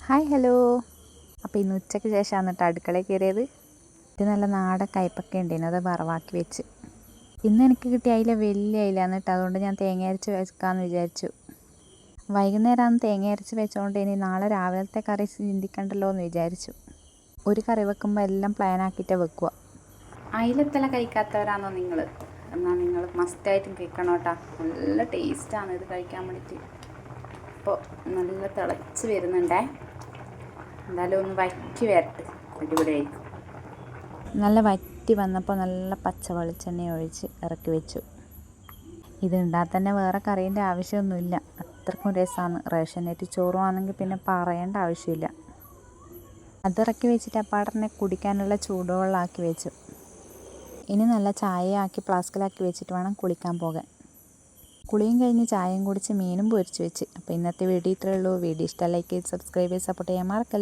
Hi hello. അപ്പോൾ ഇന്ന് ഉച്ചയ്ക്ക് ശേഷമാണ് കേട്ടോ അടുക്കളയിൽ കയറിയത്. ഇത് നല്ല നാടൻ കയ്പക്ക ഉണ്ടായിരുന്നു, അത് വറവാക്കി വെച്ച്. ഇന്ന് എനിക്ക് കിട്ടിയ അയില വലിയ അയിലാണ് കേട്ടോ, അതുകൊണ്ട് ഞാൻ തേങ്ങ അരച്ച് വെക്കാമെന്ന് വിചാരിച്ചു. വൈകുന്നേരമാണ് തേങ്ങ അരച്ച് വെച്ചുകൊണ്ട് ഇനി നാളെ രാവിലത്തെ കറി ചിന്തിക്കണ്ടല്ലോ എന്ന് വിചാരിച്ചു. ഒരു കറി വെക്കുമ്പോൾ എല്ലാം പ്ലാൻ ആക്കിയിട്ട് വെക്കുക. അയിലത്തല കഴിക്കാത്തവരാണോ നിങ്ങൾ? എന്നാൽ നിങ്ങൾ മസ്റ്റായിട്ടും കഴിക്കണം കേട്ടോ. നല്ല ടേസ്റ്റാണ് ഇത് കഴിക്കാൻ വേണ്ടിയിട്ട്. അപ്പോൾ നല്ല തിളച്ച് വരുന്നുണ്ടേ. എന്തായാലും ഒന്ന് വറ്റി വരട്ടെ, അടിപൊളിയായിരിക്കും. നല്ല വറ്റി വന്നപ്പോൾ നല്ല പച്ച വെളിച്ചെണ്ണ ഒഴിച്ച് ഇറക്കി വെച്ചു. ഇത് ഉണ്ടാകാൻ തന്നെ വേറെ കറീൻ്റെ ആവശ്യമൊന്നുമില്ല, അത്രക്കും രസമാണ്. റേഷനേറ്റ് ചോറുമാണെങ്കിൽ പിന്നെ പറയേണ്ട ആവശ്യമില്ല. അതിറക്കി വെച്ചിട്ട് അപ്പാടനെ കുടിക്കാനുള്ള ചൂടുവെള്ളമാക്കി വെച്ചു. ഇനി നല്ല ചായ ആക്കി ഫ്ലാസ്കിലാക്കി വെച്ചിട്ട് വേണം കുളിക്കാൻ പോകാൻ. കുളിയും കഴിഞ്ഞ് ചായയും കുടിച്ച് മീനും പൊരിച്ച് വെച്ച്. അപ്പോൾ ഇന്നത്തെ വീഡിയോ ഇത്രയേ ഉള്ളൂ. വീഡിയോ ഇഷ്ടമായി ലൈക്ക് ചെയ്ത് സബ്സ്ക്രൈബ് ചെയ്ത് സപ്പോർട്ട് ചെയ്യാൻ മറക്കല്ല.